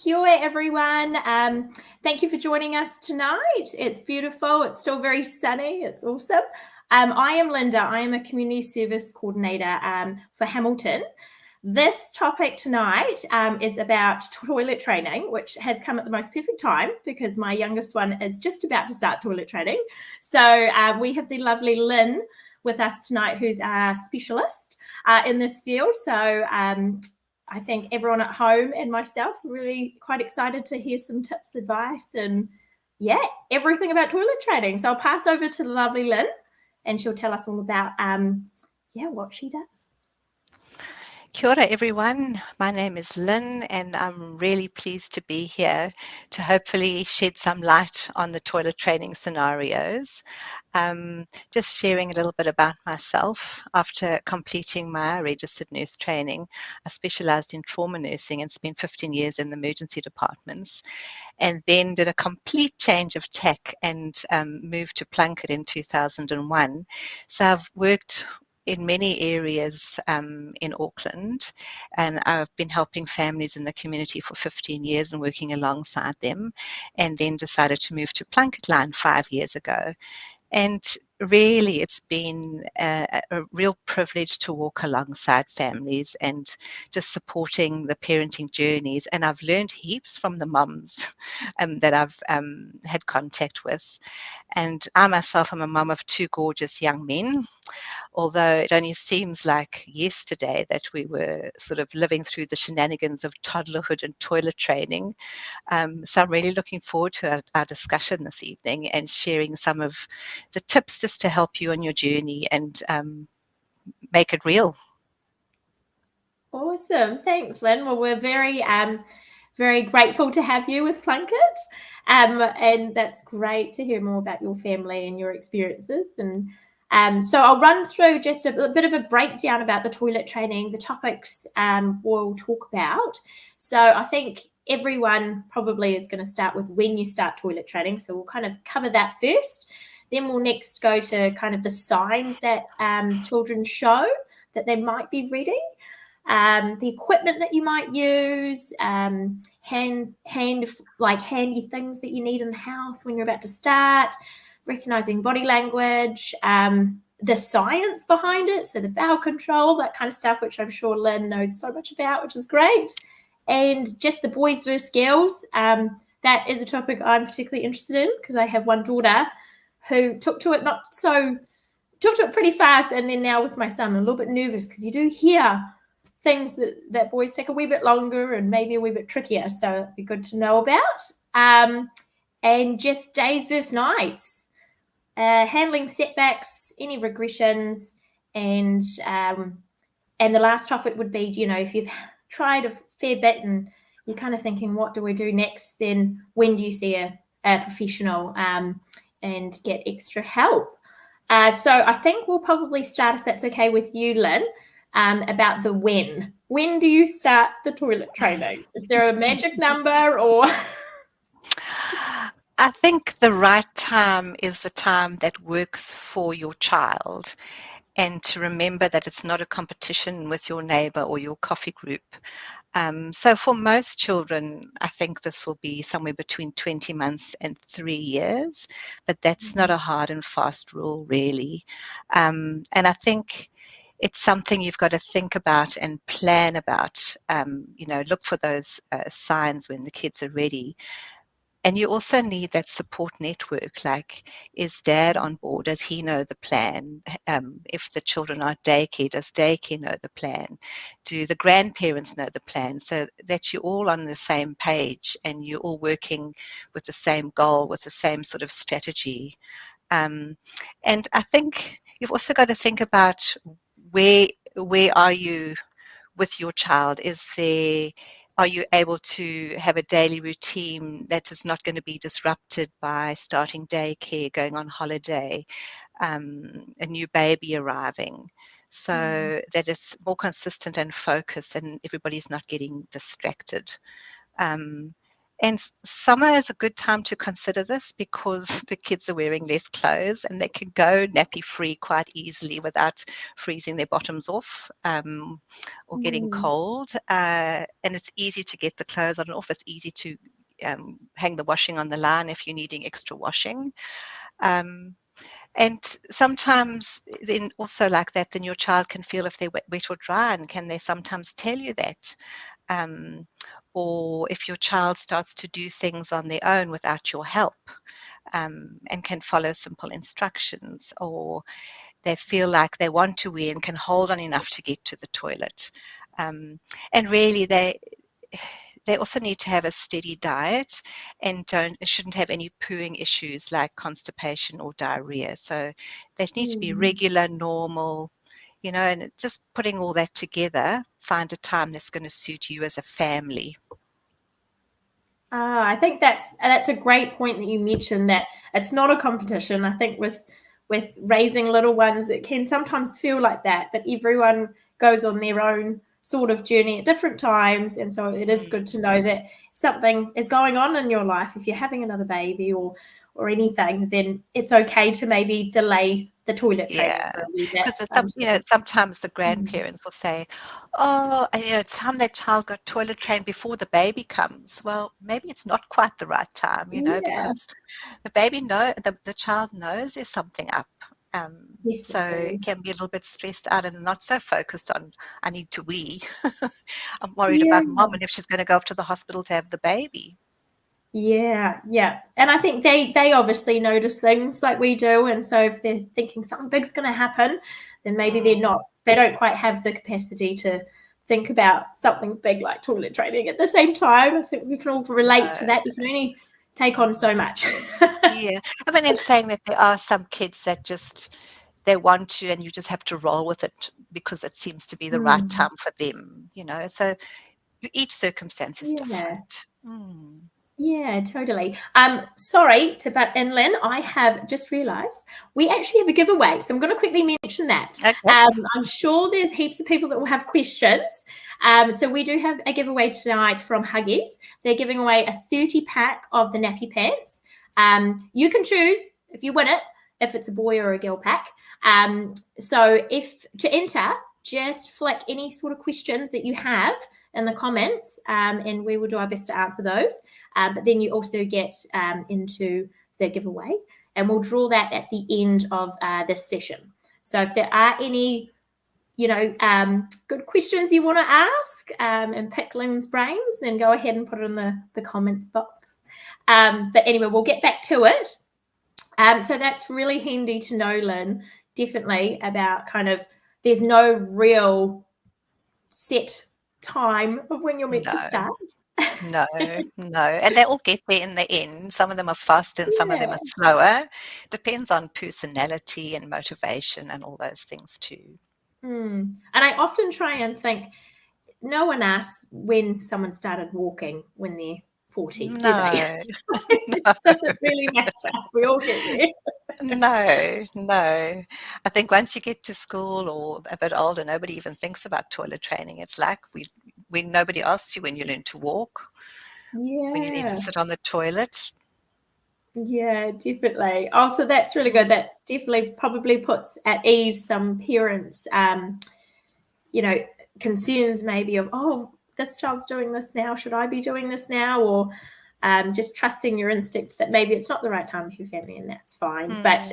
Kia ora, everyone. Thank you for joining us tonight. It's beautiful. It's still very sunny. It's awesome. I am Linda. I am a community service coordinator for Hamilton. This topic tonight is about toilet training, which has come at the most perfect time because my youngest one is just about to start toilet training. So we have the lovely Lynne with us tonight, who's our specialist in this field. So I think everyone at home and myself are really quite excited to hear some tips, advice, and everything about toilet training. So I'll pass over to the lovely Lynne, and she'll tell us all about what she does. Kia ora, everyone. My name is Lynne, and I'm really pleased to be here to hopefully shed some light on the toilet training scenarios. Just sharing a little bit about myself. After completing my registered nurse training, I specialised in trauma nursing and spent 15 years in the emergency departments, and then did a complete change of tack and moved to Plunket in 2001. So I've worked in many areas in Auckland, and I've been helping families in the community for 15 years and working alongside them, and then decided to move to PlunketLine 5 years ago. And really, it's been a real privilege to walk alongside families and just supporting the parenting journeys. And I've learned heaps from the mums that I've had contact with. And I myself am a mum of 2 gorgeous young men, although it only seems like yesterday that we were sort of living through the shenanigans of toddlerhood and toilet training. So I'm really looking forward to our discussion this evening and sharing some of the tips just to help you on your journey and make it real. Awesome. Thanks, Lynne. Well, we're very grateful to have you with Plunket. And that's great to hear more about your family and your experiences. And so I'll run through just a bit of a breakdown about the toilet training, the topics we'll talk about. So I think everyone probably is going to start with when you start toilet training. So we'll kind of cover that first. Then we'll next go to kind of the signs that children show that they might be ready. The equipment that you might use, handy things that you need in the house when you're about to start, recognizing body language, the science behind it, so the bowel control, that kind of stuff, which I'm sure Lynne knows so much about, which is great. And just the boys versus girls, that is a topic I'm particularly interested in because I have one daughter who took to it pretty fast, and then now with my son, I'm a little bit nervous because you do hear things that boys take a wee bit longer and maybe a wee bit trickier, so it'd be good to know about. And just days versus nights, handling setbacks, any regressions, and the last topic would be, if you've tried a fair bit and you're kind of thinking, what do we do next? Then when do you see a professional and get extra help? So I think we'll probably start, if that's okay with you, Lynne, about the when. When do you start the toilet training? Is there a magic number or? I think the right time is the time that works for your child, and to remember that it's not a competition with your neighbor or your coffee group. So for most children, I think this will be somewhere between 20 months and 3 years, but that's not a hard and fast rule, really. And I think it's something you've got to think about and plan about. Look for those signs when the kids are ready. And you also need that support network. Like, is dad on board? Does he know the plan? If the children are at daycare, does daycare know the plan? Do the grandparents know the plan? So that you're all on the same page and you're all working with the same goal, with the same sort of strategy. And I think you've also got to think about where are you with your child? Are you able to have a daily routine that is not going to be disrupted by starting daycare, going on holiday, a new baby arriving? So that it's more consistent and focused and everybody's not getting distracted. And summer is a good time to consider this because the kids are wearing less clothes and they can go nappy free quite easily without freezing their bottoms off or getting cold. And it's easy to get the clothes on and off. It's easy to hang the washing on the line if you're needing extra washing. And sometimes then also like that, then your child can feel if they're wet or dry, and can they sometimes tell you that? Or if your child starts to do things on their own without your help, and can follow simple instructions, or they feel like they want to wee and can hold on enough to get to the toilet. And really they also need to have a steady diet and shouldn't have any pooing issues like constipation or diarrhea. So they need to be regular, normal, and just putting all that together, find a time that's going to suit you as a family. I think that's a great point that you mentioned, that it's not a competition. I think with raising little ones, it can sometimes feel like that, but everyone goes on their own sort of journey at different times, and so it is good to know that if something is going on in your life, if you're having another baby or anything, then it's okay to maybe delay the toilet training for a wee bit. Because sometimes the grandparents will say, "Oh, it's time that child got toilet trained before the baby comes." Well, maybe it's not quite the right time, because the child knows there's something up. So it can be a little bit stressed out and not so focused on, I need to wee. I'm worried about mom and if she's going to go off to the hospital to have the baby. Yeah. And I think they obviously notice things like we do. And so if they're thinking something big's going to happen, then maybe they don't quite have the capacity to think about something big like toilet training at the same time. I think we can all relate to that. You can only take on so much. Yeah. I mean, in saying that, there are some kids that just, they want to, and you just have to roll with it because it seems to be the right time for them, so each circumstance is different. Yeah, totally. Sorry to butt in, Lynne. I have just realised we actually have a giveaway, so I'm going to quickly mention that. Okay. I'm sure there's heaps of people that will have questions. So we do have a giveaway tonight from Huggies. They're giving away a 30-pack of the Nappy pants. You can choose if you win it, if it's a boy or a girl pack. So if to enter, just flick any sort of questions that you have in the comments, and we will do our best to answer those. But then you also get into the giveaway, and we'll draw that at the end of this session. So if there are any, good questions you want to ask and pick Lynne's brains, then go ahead and put it in the comments box. But anyway, we'll get back to it. So that's really handy to know, Lynne, definitely, about kind of there's no real set time of when you're meant to start. No. And they all get there in the end. Some of them are faster and some of them are slower. Depends on personality and motivation and all those things too. And I often try and think, no one asks when someone started walking when they're 40, do they? It doesn't really matter. We all get there. No. I think once you get to school or a bit older, nobody even thinks about toilet training. It's like when nobody asks you when you learn to walk, when you need to sit on the toilet. Yeah, definitely. Also, that's really good. That definitely probably puts at ease some parents, concerns maybe of, oh, this child's doing this now. Should I be doing this now? Or just trusting your instincts that maybe it's not the right time for your family, and that's fine. But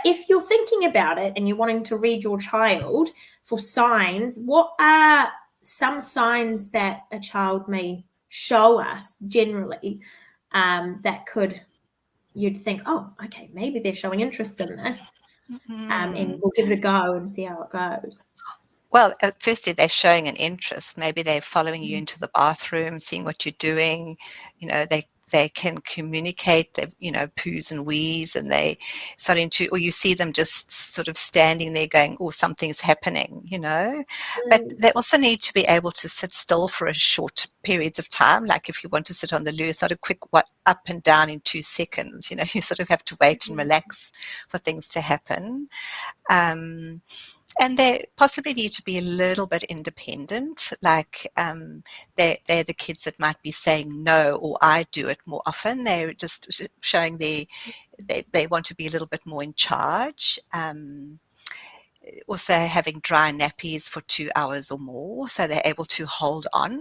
if you're thinking about it and you're wanting to read your child for signs, what are some signs that a child may show us generally that you'd think, oh, okay, maybe they're showing interest in this, and we'll give it a go and see how it goes? Well, firstly, they're showing an interest. Maybe they're following you into the bathroom, seeing what you're doing. They can communicate, poos and wheeze, and they starting to, or you see them just sort of standing there going, oh, something's happening, But they also need to be able to sit still for a short periods of time. Like if you want to sit on the loo, it's not a quick up and down in 2 seconds. You sort of have to wait and relax for things to happen. And they possibly need to be a little bit independent, like they're the kids that might be saying no, or I do it more often. They're just showing they want to be a little bit more in charge. Also having dry nappies for 2 hours or more, so they're able to hold on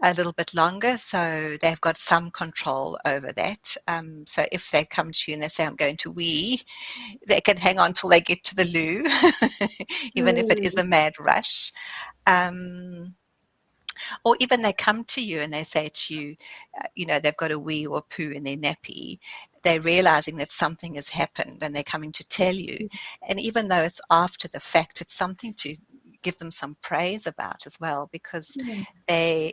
a little bit longer, so they've got some control over that. So if they come to you and they say, I'm going to wee, they can hang on till they get to the loo, even if it is a mad rush. Or even they come to you and they say to you, they've got a wee or a poo in their nappy. They're realizing that something has happened and they're coming to tell you. And even though it's after the fact, it's something to give them some praise about as well, because they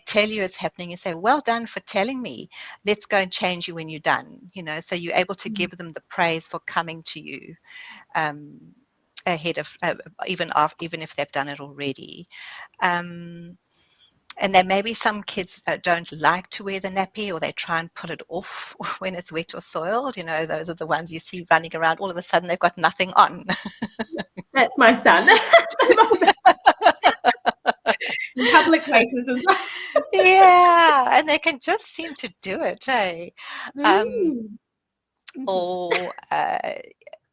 tell you it's happening. You say, well done for telling me. Let's go and change you when you're done. So you're able to give them the praise for coming to you ahead of even if they've done it already. And there may be some kids that don't like to wear the nappy, or they try and pull it off when it's wet or soiled. Those are the ones you see running around. All of a sudden, they've got nothing on. That's my son. In public places as well. Yeah, and they can just seem to do it, hey? Or, and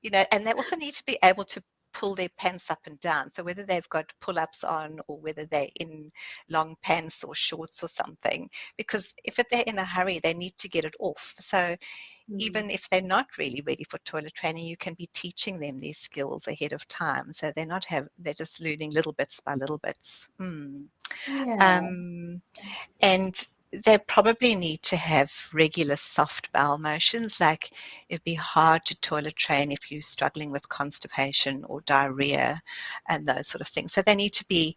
they also need to be able to pull their pants up and down. So whether they've got pull-ups on or whether they're in long pants or shorts or something, because if they're in a hurry, they need to get it off. So even if they're not really ready for toilet training, you can be teaching them these skills ahead of time. So they're just learning little bits by little bits. And they probably need to have regular soft bowel motions. Like it'd be hard to toilet train if you're struggling with constipation or diarrhea and those sort of things. So they need to be,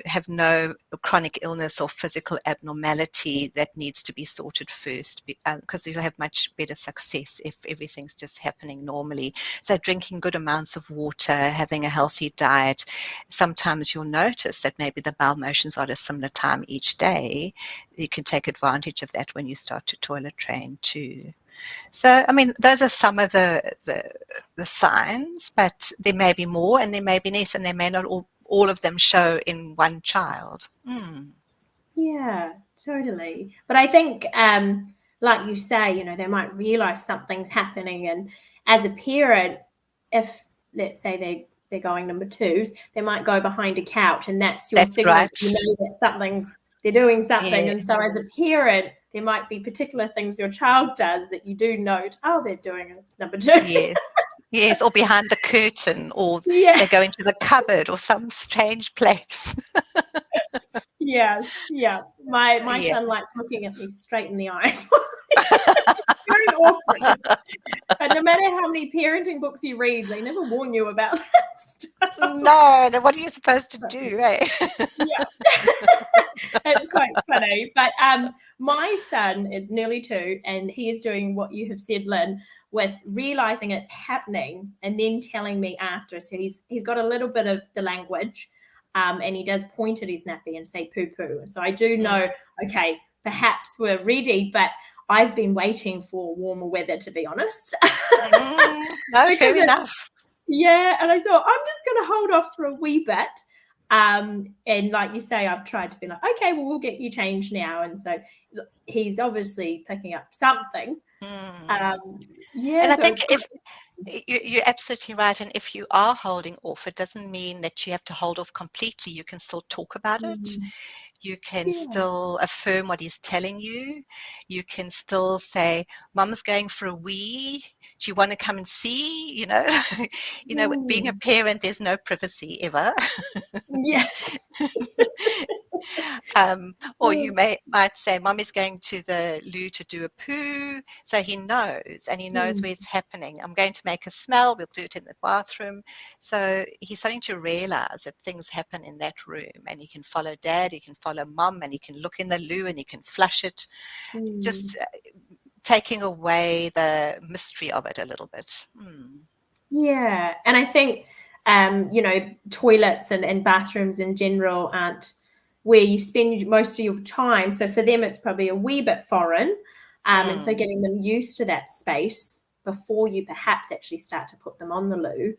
have no chronic illness or physical abnormality that needs to be sorted first, because you'll have much better success if everything's just happening normally. So drinking good amounts of water, having a healthy diet. Sometimes you'll notice that maybe the bowel motions are at a similar time each day. You can take advantage of that when you start to toilet train too. So, those are some of the signs, but there may be more and there may be less, and they may not all of them show in one child. Yeah, totally. But I think, like you say, they might realize something's happening. And as a parent, if, let's say, they're going number twos, they might go behind a couch, and that's your signal. Right. That they're doing something. Yeah. And so as a parent, there might be particular things your child does that you do note, they're doing a number two. Yes, or behind the curtain, or they go into the cupboard or some strange place. Yes, yeah. My son likes looking at me straight in the eyes. Very awkward. But no matter how many parenting books you read, they never warn you about that stuff. No, then what are you supposed to do, eh? Yeah. It's quite funny. But my son is nearly 2, and he is doing what you have said, Lynn, with realizing it's happening and then telling me after. So he's got a little bit of the language, and he does point at his nappy and say poo poo. So I do know, okay, perhaps we're ready, but I've been waiting for warmer weather, to be honest. No, fair enough. Yeah, and I thought I'm just going to hold off for a wee bit. And like you say, I've tried to be like, okay, well, we'll get you changed now. And so he's obviously picking up something. And I think if you're absolutely right, and if you are holding off, it doesn't mean that you have to hold off completely. You can still talk about it. You can still affirm what he's telling you. You can still say, Mum's going for a wee. Do you want to come and see? Being a parent, there's no privacy ever. Yes. Or you might say, Mum is going to the loo to do a poo, so he knows, and he knows where it's happening. I'm going to make a smell, we'll do it in the bathroom. So he's starting to realize that things happen in that room, and he can follow Dad, he can follow Mum, and he can look in the loo and he can flush it. Just taking away the mystery of it a little bit. Yeah, and I think toilets and bathrooms in general aren't where you spend most of your time. So for them, it's probably a wee bit foreign. And so getting them used to that space before you perhaps actually start to put them on the loo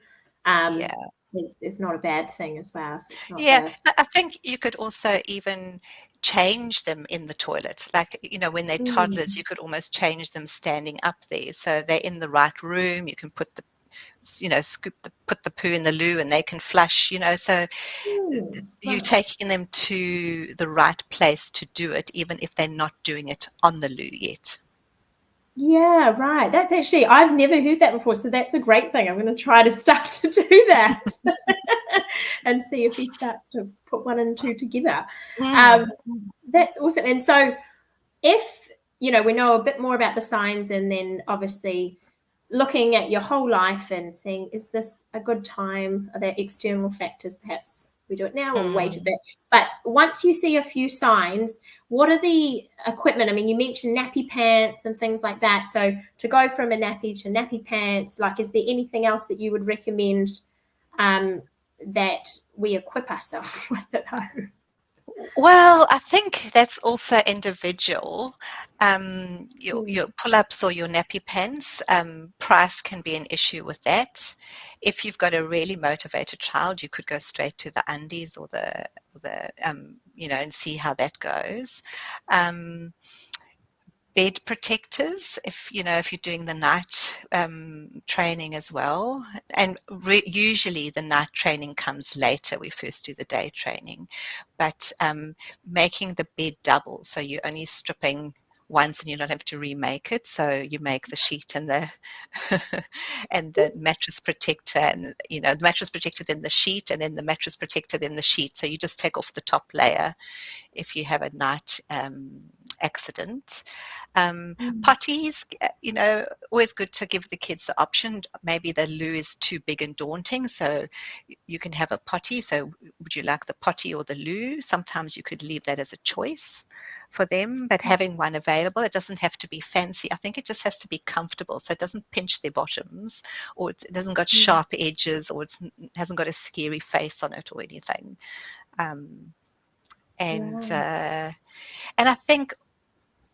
Yeah. is not a bad thing as well. So it's not Yeah, the I think you could also even change them in the toilet. Like, when they're toddlers, you could almost change them standing up there. So they're in the right room. You can put put the poo in the loo and they can flush, so you're right. taking them to the right place to do it, even if they're not doing it on the loo yet. Yeah, right. That's actually, I've never heard that before. So that's a great thing. I'm going to try to start to do that and see if he starts to put one and two together. Mm. That's awesome. And so if, we know a bit more about the signs, and then obviously looking at your whole life and seeing, is this a good time? Are there external factors? Perhaps we do it now or wait a bit. But once you see a few signs, what are the equipment? I mean, you mentioned nappy pants and things like that. So to go from a nappy to nappy pants, like, is there anything else that you would recommend that we equip ourselves with at home? Well, I think that's also individual. Your pull-ups or your nappy pants, price can be an issue with that. If you've got a really motivated child, you could go straight to the undies or the and see how that goes. Bed protectors, if you're doing the night training as well, and usually the night training comes later. We first do the day training, but making the bed double, so you're only stripping once and you don't have to remake it. So you make the sheet and the and the mattress protector, and the mattress protector, then the sheet, and then the mattress protector, then the sheet. So you just take off the top layer if you have a night accident. Potties, always good to give the kids the option. Maybe the loo is too big and daunting, so you can have a potty. So would you like the potty or the loo? Sometimes you could leave that as a choice for them, but having one available, it doesn't have to be fancy. I think it just has to be comfortable, so it doesn't pinch their bottoms, or it doesn't got sharp edges, or it hasn't got a scary face on it or anything. And I think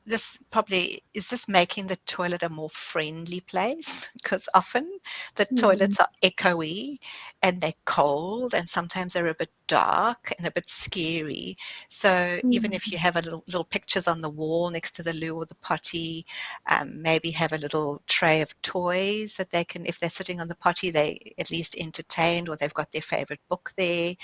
this probably is just making the toilet a more friendly place, because often the toilets are echoey and they're cold and sometimes they're a bit dark and a bit scary. So even if you have a little pictures on the wall next to the loo or the potty, maybe have a little tray of toys that they can, if they're sitting on the potty, they at least entertained, or they've got their favorite book there.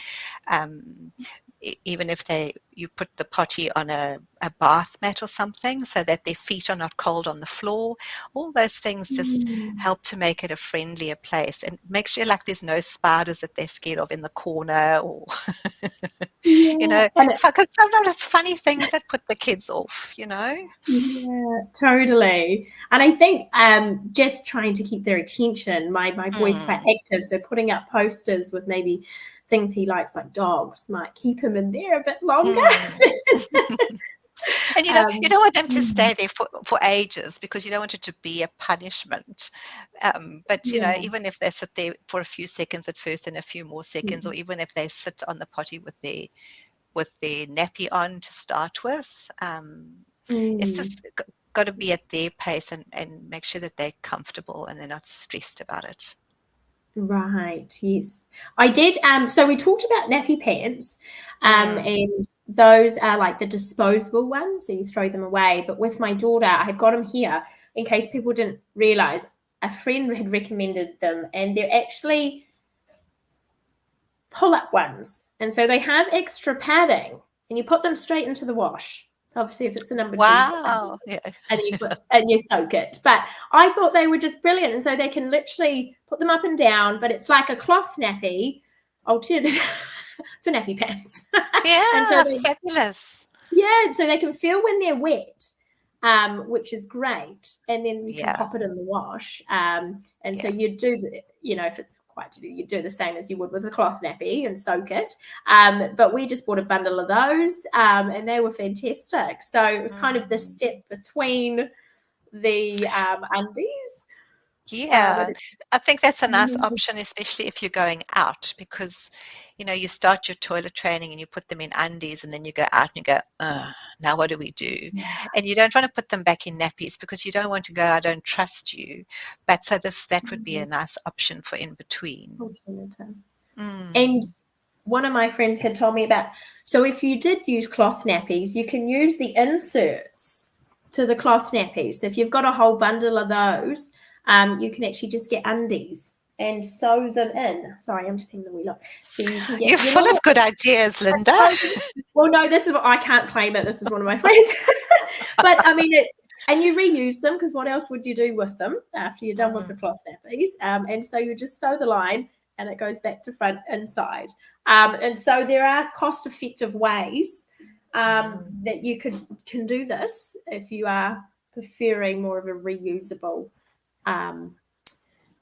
Even if you put the potty on a bath mat or something, so that their feet are not cold on the floor. All those things just help to make it a friendlier place, and make sure like there's no spiders that they're scared of in the corner, or because sometimes it's funny things that put the kids off. Yeah, totally. And I think just trying to keep their attention. My boy's quite active, so putting up posters with maybe things he likes, like dogs, might keep him in there a bit longer. And you don't want them to stay there for ages, because you don't want it to be a punishment. But even if they sit there for a few seconds at first and a few more seconds, or even if they sit on the potty with their nappy on to start with, it's just got to be at their pace, and make sure that they're comfortable and they're not stressed about it. Right, yes. I did. So we talked about nappy pants, and those are like the disposable ones, so you throw them away. But with my daughter, I've got them here in case people didn't realize. A friend had recommended them, and they're actually pull-up ones. And so they have extra padding, and you put them straight into the wash. So obviously if it's a number 2, and you soak it. But I thought they were just brilliant. And so they can literally put them up and down, but it's like a cloth nappy alternative for nappy pants. Yeah, and so fabulous. Yeah, so they can feel when they're wet, which is great. And then you can pop it in the wash. So you do, if it's you do the same as you would with a cloth nappy and soak it. But we just bought a bundle of those, and they were fantastic. So it was kind of the step between the undies. Yeah, I think that's a nice option, especially if you're going out, because you start your toilet training and you put them in undies, and then you go out and you go, now what do we do? And you don't want to put them back in nappies because you don't want to go, I don't trust you. But so that would be a nice option for in between. And one of my friends had told me about, so if you did use cloth nappies, you can use the inserts to the cloth nappies. So if you've got a whole bundle of those, you can actually just get undies and sew them in. Sorry, I'm just having a wee look. So you can get. You're full of good ideas, Linda. Well, no, this is I can't claim it. This is one of my friends, but I mean and you reuse them because what else would you do with them after you're done with the cloth nappies? And so you just sew the line and it goes back to front inside. And so there are cost-effective ways that you can do this if you are preferring more of a reusable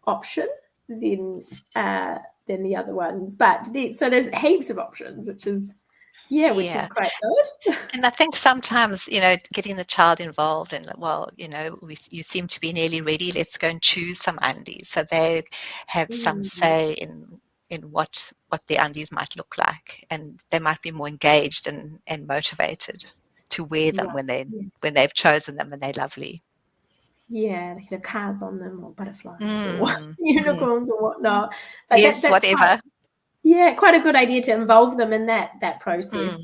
option than the other ones. But so there's heaps of options, which is which is quite good. And I think sometimes, getting the child involved and, well, you seem to be nearly ready. Let's go and choose some undies. So they have some say in what the undies might look like, and they might be more engaged and motivated to wear them when they've chosen them and they're lovely. Yeah, they can have cars on them or butterflies or unicorns or whatnot. But yes, that's whatever. Quite a good idea to involve them in that process.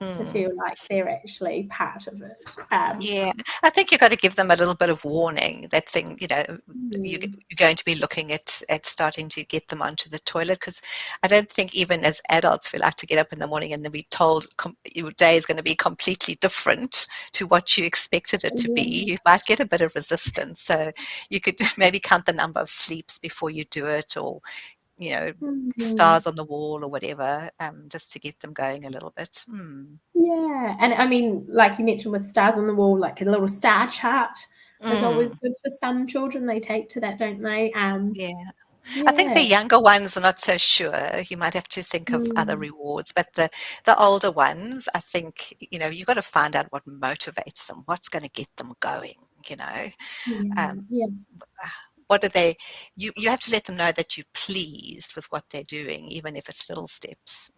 To feel like they're actually part of it. I think you've got to give them a little bit of warning. That thing, you're going to be looking at starting to get them onto the toilet, because I don't think even as adults we like to get up in the morning and then be told your day is going to be completely different to what you expected it to be. You might get a bit of resistance. So you could maybe count the number of sleeps before you do it, or stars on the wall or whatever, just to get them going a little bit. And I mean, like you mentioned with stars on the wall, like a little star chart is always good for some children. They take to that, don't they? I think the younger ones are not so sure. You might have to think of other rewards, but the older ones, I think, you've got to find out what motivates them, what's going to get them going, what are they? You have to let them know that you're pleased with what they're doing, even if it's little steps.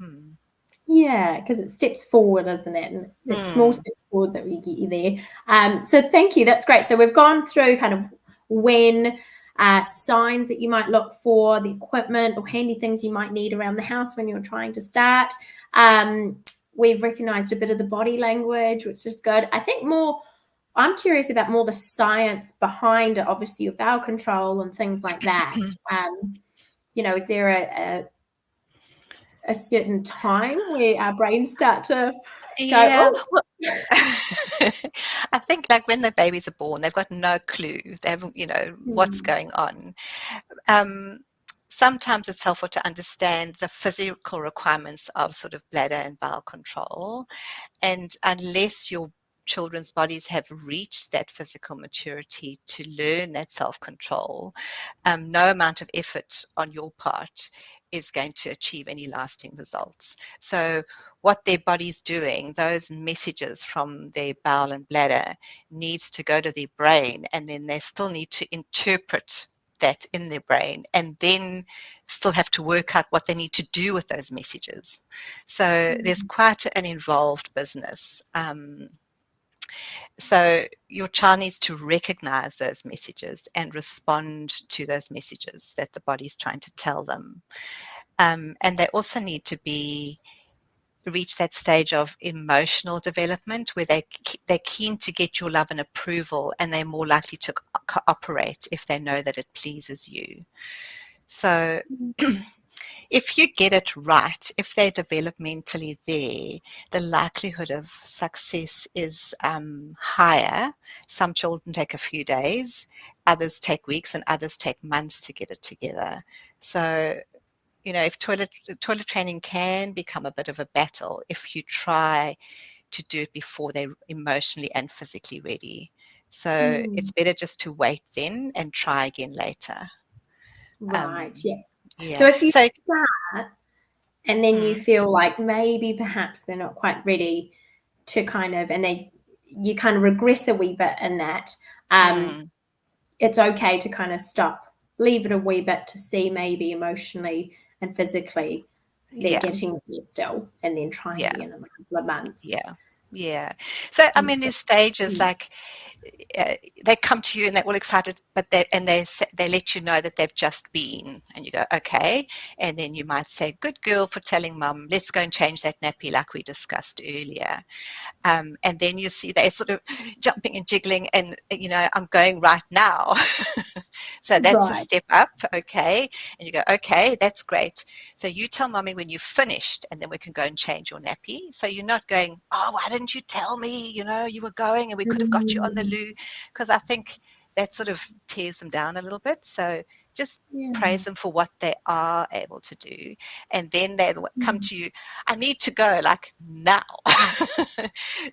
Yeah, because it steps forward, isn't it? And it's small steps forward that we get you there. So thank you. That's great. So we've gone through kind of when signs that you might look for, the equipment or handy things you might need around the house when you're trying to start. We've recognized a bit of the body language, which is good. I think I'm curious about more the science behind it, obviously your bowel control and things like that. Is there a certain time where our brains start to go, I think like when the babies are born, they've got no clue. They haven't, what's going on. Sometimes it's helpful to understand the physical requirements of sort of bladder and bowel control. And unless your children's bodies have reached that physical maturity to learn that self-control, no amount of effort on your part is going to achieve any lasting results. So what their body's doing, those messages from their bowel and bladder needs to go to their brain, and then they still need to interpret that in their brain, and then still have to work out what they need to do with those messages. So there's quite an involved business. So your child needs to recognize those messages and respond to those messages that the body's trying to tell them. And they also need to reach that stage of emotional development where they're keen to get your love and approval, and they're more likely to cooperate if they know that it pleases you. So if you get it right, if they're developmentally there, the likelihood of success is higher. Some children take a few days, others take weeks, and others take months to get it together. So, if toilet training can become a bit of a battle if you try to do it before they're emotionally and physically ready. So it's better just to wait then and try again later. Right, So if you start and then you feel like maybe perhaps they're not quite ready to you kind of regress a wee bit in that, it's okay to kind of stop, leave it a wee bit to see maybe emotionally and physically they're Yeah. getting there still, and then trying Yeah. again in a couple of months. Yeah. Yeah. So, I mean, So, there's stages like they come to you and they're all excited, but they let you know that they've just been, and you go, okay, and then you might say, "Good girl for telling mum. Let's go and change that nappy like we discussed earlier." And then you see they're sort of jumping and jiggling, and I'm going right now. So that's a right. step up, okay? And you go, okay, that's great. So you tell mummy when you've finished, and then we can go and change your nappy. So you're not going, oh, why didn't you tell me? You were going, and we could have got you on the Mm, loo, because I think that sort of tears them down a little bit. So just yeah. praise them for what they are able to do, and then they come Mm, to you, I need to go like now.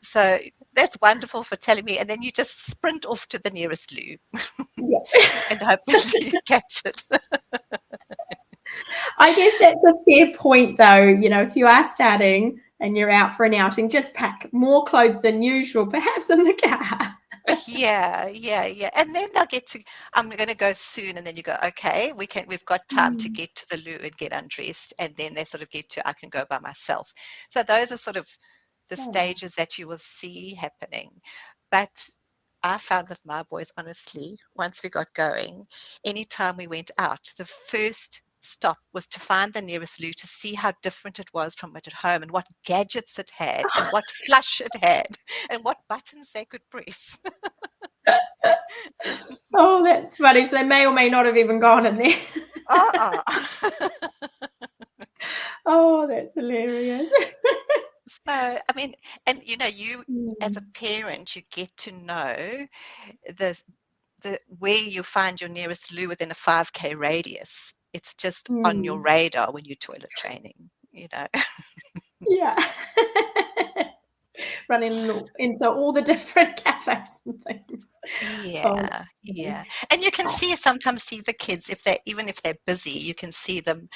So that's wonderful for telling me, and then you just sprint off to the nearest loo yeah. and hopefully you catch it. I guess that's a fair point, though. If you are starting and you're out for an outing, just pack more clothes than usual, perhaps in the car. Yeah, yeah, yeah. And then they'll get to, I'm going to go soon. And then you go, okay, we've got time to Mm, get to the loo and get undressed. And then they sort of get to, I can go by myself. So those are sort of the oh, stages that you will see happening. But I found with my boys, honestly, once we got going, anytime we went out, the first stop was to find the nearest loo to see how different it was from it at home and what gadgets it had and what flush it had and what buttons they could press. oh, that's funny. So they may or may not have even gone in there. Uh-uh. Oh, that's hilarious. So, I mean, and you as a Mm, parent, you get to know the where you find your nearest loo within a 5K radius. It's just on your mm, radar when you're toilet training. yeah. Running into all the different cafes and things. Oh, Yeah, that's yeah. funny. And you can sometimes see the kids even if they're busy, you can see them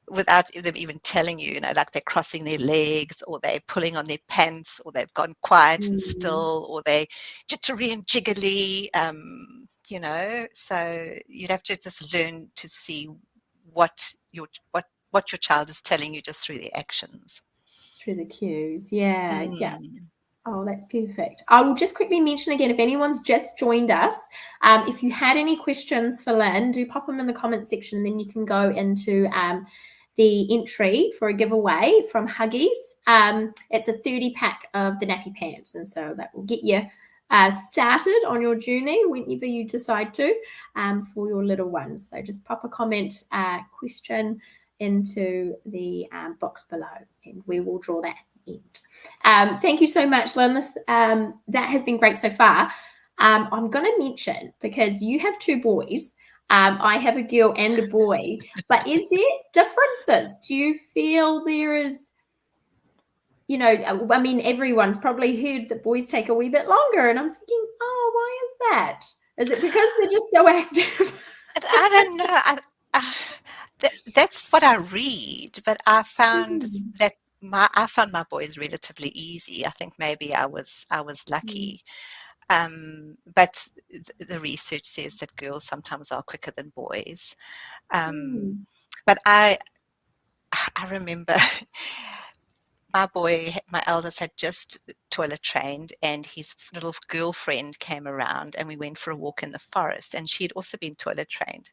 without them even telling you, like they're crossing their legs or they're pulling on their pants or they've gone quiet and Mm, still or they jittery and jiggly, so you'd have to just learn to see what your child is telling you just through their actions. through the cues. Yeah, yeah. Mm. Oh, that's perfect. I will just quickly mention again, if anyone's just joined us, if you had any questions for Lynne, do pop them in the comment section, and then you can go into the entry for a giveaway from Huggies. It's a 30 pack of the nappy pants, and so that will get you started on your journey whenever you decide to for your little ones. So just pop a comment question into the box below, and we will draw that end. Thank you so much, Lynne. That has been great so far. I'm going to mention, because you have two boys, I have a girl and a boy, but is there differences? Do you feel there is, I mean, everyone's probably heard that boys take a wee bit longer, and I'm thinking, oh, why is that? Is it because they're just so active? I don't know. I, that's what I read, but Mm, I found my boys relatively easy. I think maybe I was mm, lucky. But the research says that girls sometimes are quicker than boys. Um, mm, but I remember my eldest had just toilet trained, and his little girlfriend came around, and we went for a walk in the forest, and she'd also been toilet trained.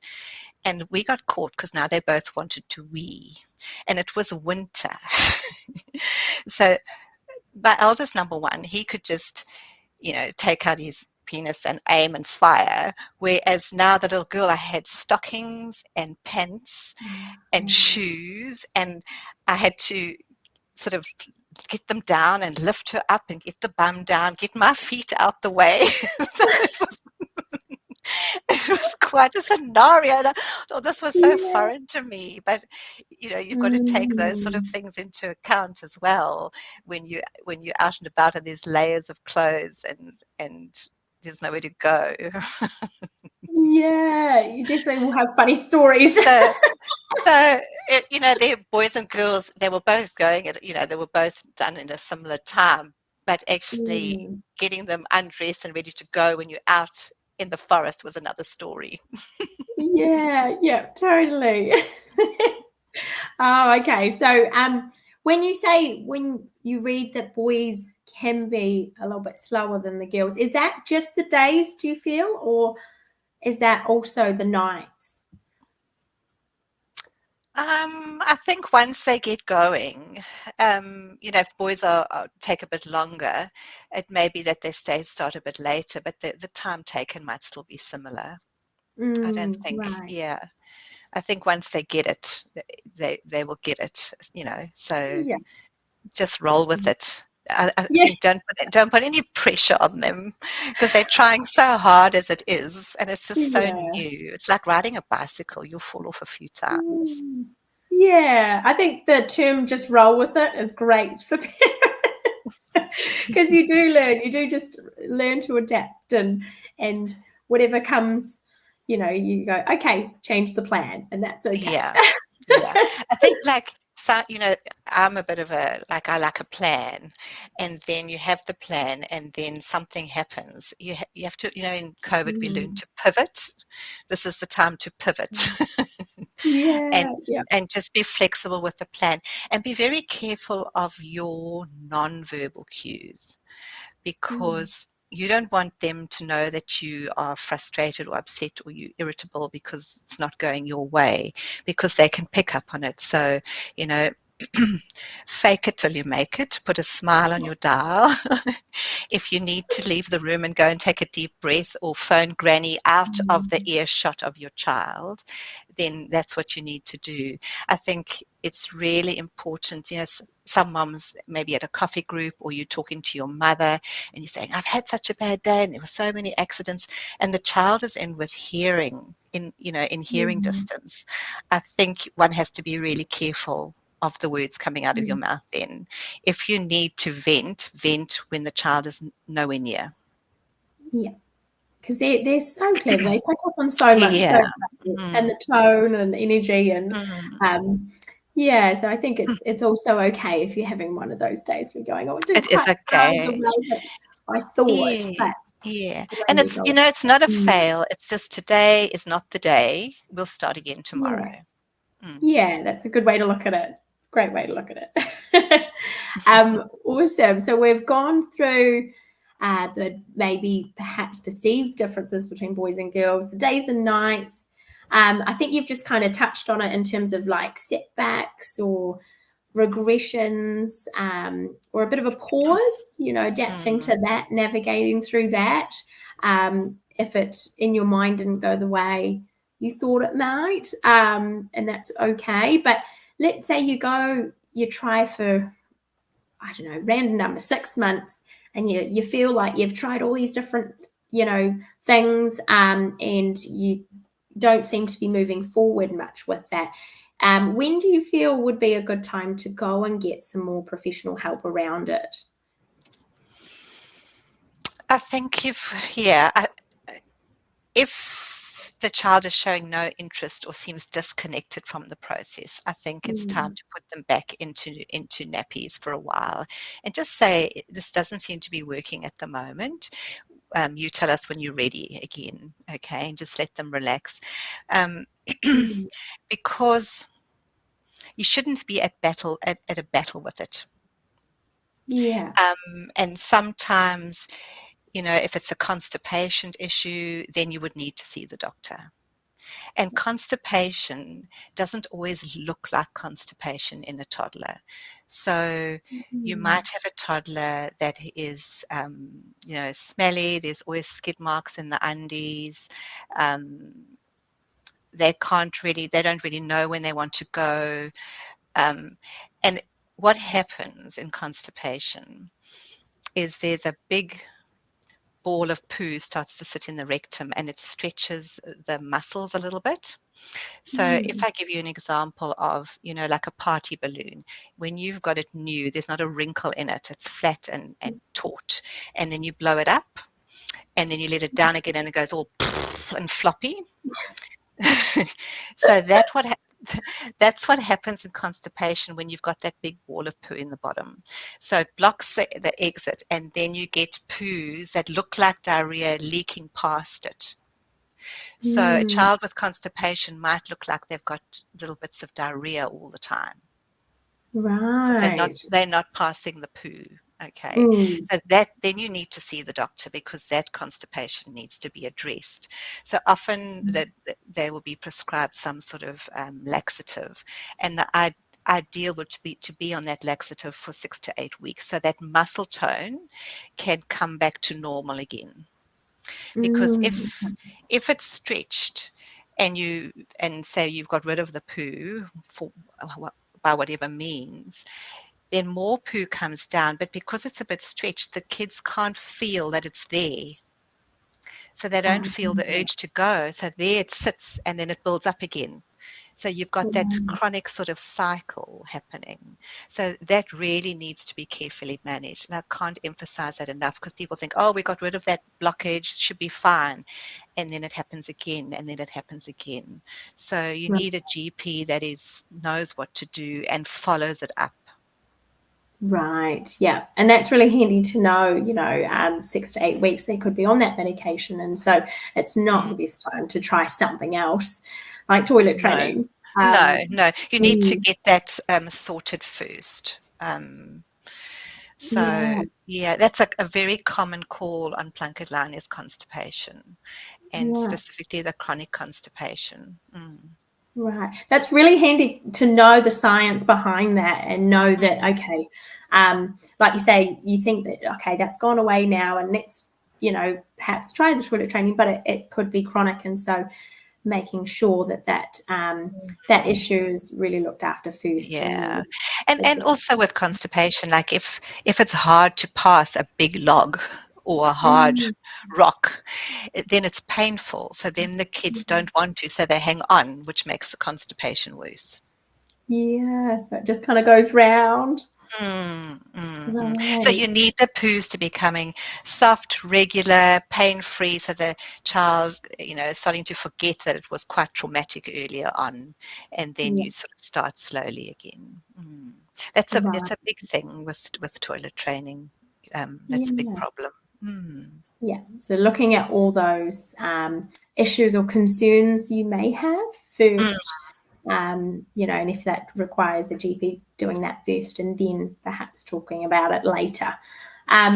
And we got caught because now they both wanted to wee, and it was winter. So my eldest, number one, he could just take out his penis and aim and fire, whereas now the little girl, I had stockings and pants and mm. shoes, and I had to sort of get them down and lift her up and get the bum down, get my feet out the way. So it was quite a scenario. And I thought this was so Yeah. foreign to me. But you've got to take those sort of Mm. things into account as well when you're out and about and there's layers of clothes and there's nowhere to go. Yeah, you definitely will have funny stories. So they're boys and girls. They were both going at, they were both done in a similar time, but actually Mm. getting them undressed and ready to go when you're out in the forest was another story. Yeah, yeah, totally. Oh, okay. So, when you read that boys can be a little bit slower than the girls, is that just the days, do you feel, or is that also the nights? I think once they get going, if boys take a bit longer, it may be that they start a bit later, but the time taken might still be similar. I don't think, Right. yeah. I think once they get it, they will get it, so Yeah. just roll with it. I Yeah. think don't put any pressure on them because they're trying so hard as it is, and it's just so Yeah. new. It's like riding a bicycle. You'll fall off a few times. Mm. Yeah. I think the term "just roll with it" is great for parents because you do just learn to adapt, and whatever comes, you go, okay, change the plan, and that's okay. Yeah. Yeah. I think like so, I'm a bit of I like a plan, and then you have the plan and then something happens. You have to, in COVID we learned Mm. to pivot. This is the time to pivot. and Yeah. Yeah. and just be flexible with the plan and be very careful of your non-verbal cues Mm. because you don't want them to know that you are frustrated or upset or you irritable because it's not going your way because they can pick up on it. So, you know, fake it till you make it, put a smile on your dial. If you need to leave the room and go and take a deep breath or phone granny out of the Mm. earshot of your child, then that's what you need to do. I think it's really important, some moms maybe at a coffee group or you're talking to your mother and you're saying, I've had such a bad day and there were so many accidents, and the child is in with hearing, in hearing Mm. distance. I think one has to be really careful of the words coming out of your Mm. mouth then. If you need to vent when the child is nowhere near. Yeah. Because they're so clever. They pick up on so much, Yeah. don't they? And Mm, the tone and energy and mm. um yeah, so I think it's also okay if you're having one of those days where you're going, oh, it didn't It is quite sound the okay. way that I thought, Yeah. but Yeah. the way And you it's, go it's not a mm, fail. It's just today is not the day. We'll start again yeah. tomorrow. Mm. Yeah, that's a good way to look at it. It's a great way to look at it. Awesome. So we've gone through the maybe perhaps perceived differences between boys and girls, the days and nights. I think you've just kind of touched on it in terms of like setbacks or regressions, or a bit of a pause, adapting Mm. to that, navigating through that. If it in your mind didn't go the way you thought it might, and that's okay. But let's say you try for, I don't know, random number, 6 months, and you feel like you've tried all these different, things, and you don't seem to be moving forward much with that. When do you feel would be a good time to go and get some more professional help around it? I think if the child is showing no interest or seems disconnected from the process, I think it's time Mm. to put them back into nappies for a while and just say, this doesn't seem to be working at the moment. You tell us when you're ready again, okay? And just let them relax. Um, Mm. because you shouldn't be at a battle with it. Yeah. And sometimes, if it's a constipation issue, then you would need to see the doctor. And constipation doesn't always look like constipation in a toddler. So you Mm. might have a toddler that is, smelly. There's always skid marks in the undies. Um, they don't really know when they want to go. And what happens in constipation is there's a big ball of poo starts to sit in the rectum and it stretches the muscles a little bit. So if Mm. I give you an example of, like a party balloon, when you've got it new, there's not a wrinkle in it. It's flat and taut. And then you blow it up and then you let it down again and it goes all and floppy. So that's what happens in constipation when you've got that big ball of poo in the bottom. So it blocks the exit and then you get poos that look like diarrhea leaking past it. So a child with constipation might look like they've got little bits of diarrhea all the time. Right. They're not passing the poo. Okay. Mm. So then you need to see the doctor, because that constipation needs to be addressed. So often that they will be prescribed some sort of laxative, and the ideal would be to be on that laxative for 6 to 8 weeks, so that muscle tone can come back to normal again. Because if it's stretched and say you've got rid of the poo by whatever means, then more poo comes down, but because it's a bit stretched, the kids can't feel that it's there. So they don't feel the urge to go. So there it sits, and then it builds up again. So you've got that chronic sort of cycle happening. So that really needs to be carefully managed. And I can't emphasize that enough, because people think, oh, we got rid of that blockage, should be fine. And then it happens again, and then it happens again. So you need a GP that knows what to do and follows it up. Right. Yeah. And that's really handy to know, 6 to 8 weeks they could be on that medication. And so it's not the best time to try something else like toilet training. No. You need to get that sorted first. That's a very common call on PlunketLine is constipation, and specifically the chronic constipation. Right. That's really handy to know the science behind that, and know that, okay, like you say, you think that, okay, that's gone away now, and let's, perhaps try the toilet training, but it could be chronic. And so making sure that issue is really looked after first. Yeah. And also with constipation, like if it's hard to pass a big log or a hard rock, then it's painful. So then the kids don't want to, so they hang on, which makes the constipation worse. Yeah, so it just kind of goes round. Right. So you need the poos to be coming soft, regular, pain-free, so the child, is starting to forget that it was quite traumatic earlier on, and then you sort of start slowly again. That's a big thing with toilet training. That's a big problem. Yeah, so looking at all those issues or concerns you may have first, and if that requires the GP doing that first, and then perhaps talking about it later.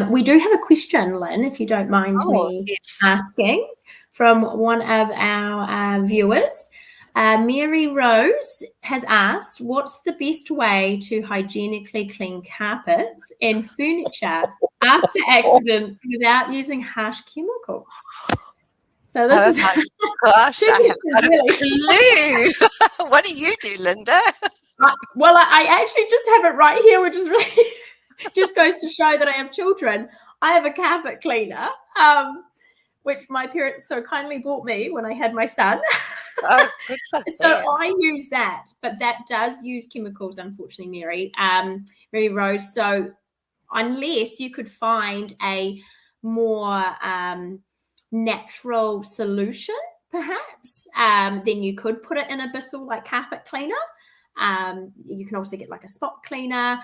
We do have a question, Lynne, if you don't mind me asking, from one of our viewers. Mary Rose has asked, what's the best way to hygienically clean carpets and furniture after accidents without using harsh chemicals? So this is my gosh, I have got a clue. What do you do, Linda? Well, I actually just have it right here, which is really just goes to show that I have children. I have a carpet cleaner, which my parents so kindly bought me when I had my son. Oh, good luck. So I use that, but that does use chemicals, unfortunately, Mary Rose. So unless you could find a more natural solution, perhaps, then you could put it in a Bissell like carpet cleaner. You can also get like a spot cleaner.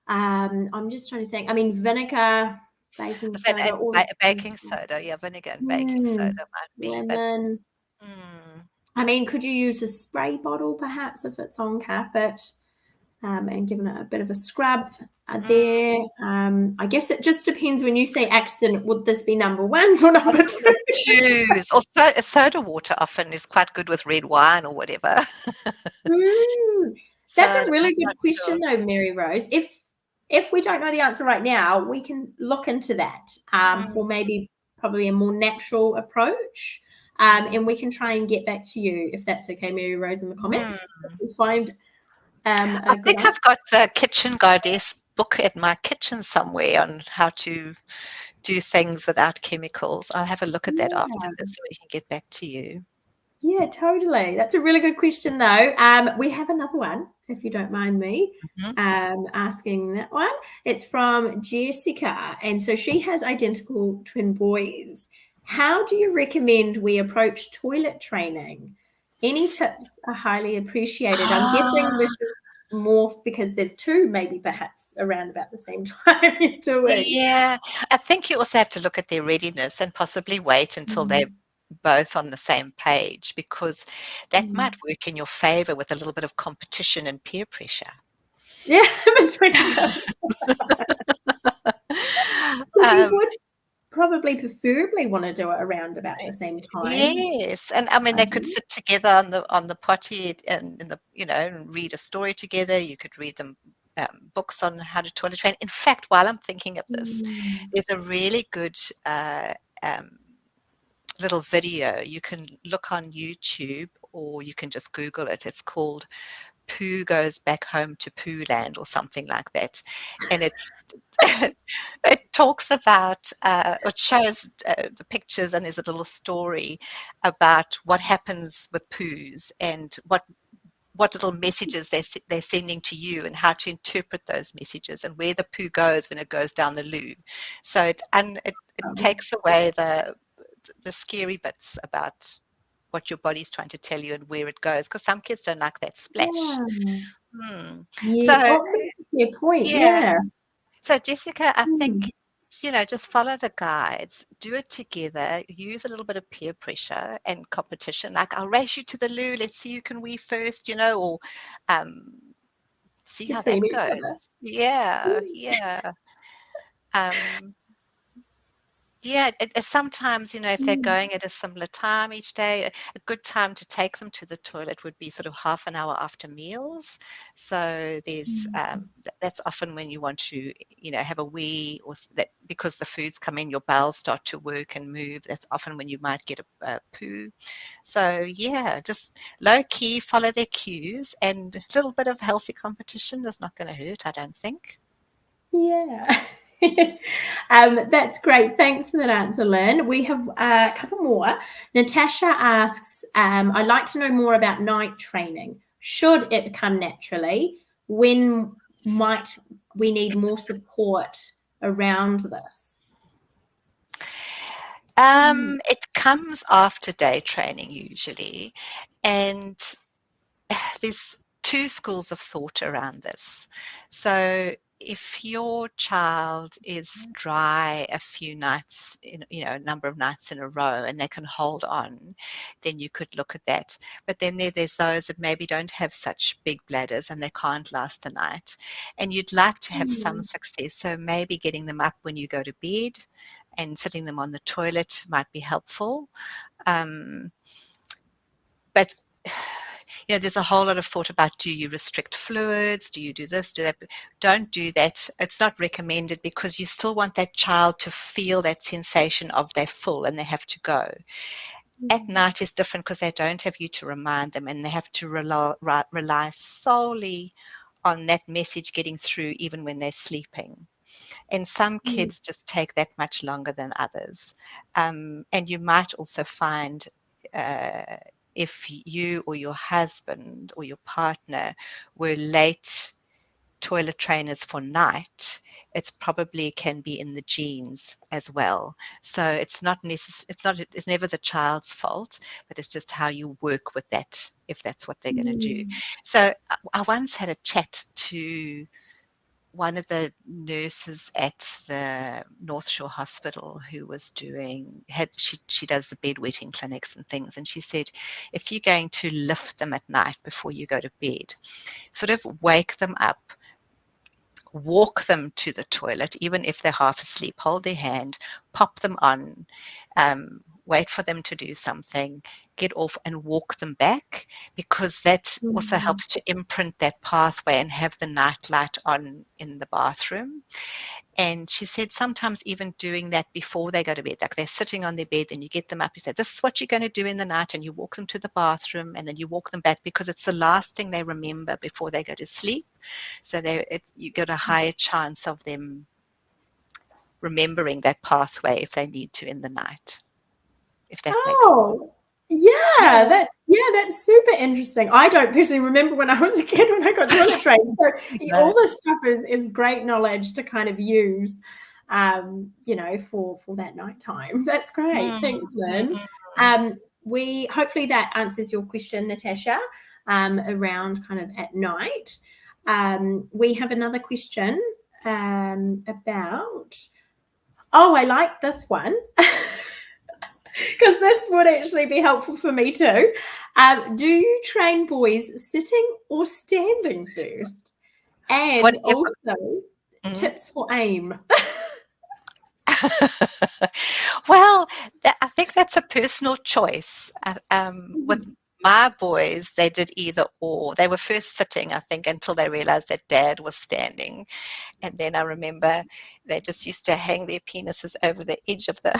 I'm just trying to think. I mean, vinegar, baking soda. Baking soda, vinegar and baking soda might be. Lemon. I mean, could you use a spray bottle perhaps if it's on carpet, and giving it a bit of a scrub there? I guess it just depends. When you say accident, would this be number ones or number twos? Or soda water often is quite good with red wine or whatever. That's a really good question, though, Mary Rose. If we don't know the answer right now, we can look into that for probably a more natural approach. And we can try and get back to you, if that's okay, Mary Rose, in the comments. We'll find I think I've got the Kitchen Goddess book in my kitchen somewhere on how to do things without chemicals. I'll have a look at that after this so we can get back to you. Yeah, totally. That's a really good question, though. We have another one, if you don't mind me asking that one. It's from Jessica. And so she has identical twin boys. How do you recommend we approach toilet training? Any tips are highly appreciated. I'm guessing this is more because there's two, maybe perhaps around about the same time you're doing. Yeah, I think you also have to look at their readiness and possibly wait until they're both on the same page, because that might work in your favor with a little bit of competition and peer pressure. Yeah, between them. You would probably preferably want to do it around about the same time. Yes, and I mean they could sit together on the potty and in the and read a story together. You could read them books on how to toilet train. In fact, while I'm thinking of this, there's a really good um, little video you can look on YouTube, or you can just Google it. It's called "Pooh Goes Back Home to Pooh Land" or something like that, and it's it talks about it shows the pictures, and there's a little story about what happens with poos and what little messages they're sending to you, and how to interpret those messages, and where the poo goes when it goes down the loo. So it takes away the scary bits about what your body's trying to tell you and where it goes, because some kids don't like that splash. Yeah. So That's a fair point. yeah. Yeah. So Jessica, I think just follow the guides, do it together, use a little bit of peer pressure and competition. Like, I'll race you to the loo, let's see who can wee first, or see how that Between each goes. other. Yeah. Yeah, sometimes, if they're going at a similar time each day, a good time to take them to the toilet would be sort of half an hour after meals. So there's that's often when you want to, have a wee, or that because the food's come in, your bowels start to work and move. That's often when you might get a poo. So yeah, just low key, follow their cues, and a little bit of healthy competition is not going to hurt, I don't think. Yeah. That's great. Thanks for that answer, Lynn. We have a couple more. Natasha asks, I'd like to know more about night training. Should it come naturally? When might we need more support around this? It comes after day training usually, and there's two schools of thought around this. So if your child is dry a few nights, a number of nights in a row, and they can hold on, then you could look at that. But then there's those that maybe don't have such big bladders and they can't last the night, and you'd like to have some success. So maybe getting them up when you go to bed and sitting them on the toilet might be helpful. But there's a whole lot of thought about, do you restrict fluids? Do you do this, do that? Don't do that. It's not recommended, because you still want that child to feel that sensation of they're full and they have to go. At night is different, because they don't have you to remind them, and they have to rely solely on that message getting through even when they're sleeping. And some kids just take that much longer than others. And you might also find if you or your husband or your partner were late toilet trainers for night, it's probably can be in the genes as well. So it's never the child's fault, but it's just how you work with that, if that's what they're going to do. So I once had a chat to one of the nurses at the North Shore Hospital, who was she does the bedwetting clinics and things, and she said, if you're going to lift them at night before you go to bed, sort of wake them up, walk them to the toilet, even if they're half asleep, hold their hand, pop them on, wait for them to do something, get off and walk them back, because that also helps to imprint that pathway and have the night light on in the bathroom. And she said sometimes even doing that before they go to bed, like they're sitting on their bed and you get them up, you say, this is what you're going to do in the night, and you walk them to the bathroom and then you walk them back, because it's the last thing they remember before they go to sleep. So you got a higher chance of them remembering that pathway if they need to in the night, if that makes sense. Yeah, that's super interesting. I don't personally remember when I was a kid when I got toilet trained. So all this stuff is great knowledge to kind of use, for that nighttime. That's great. Thanks, Lynn. Hopefully that answers your question, Natasha, around kind of at night. We have another question about. Oh, I like this one. because this would actually be helpful for me too. Do you train boys sitting or standing first? What And if, also mm. tips for aim. Well, I think that's a personal choice. With Mhm. my boys, they did either or. They were first sitting, I think, until they realized that dad was standing. And then I remember they just used to hang their penises over the edge of the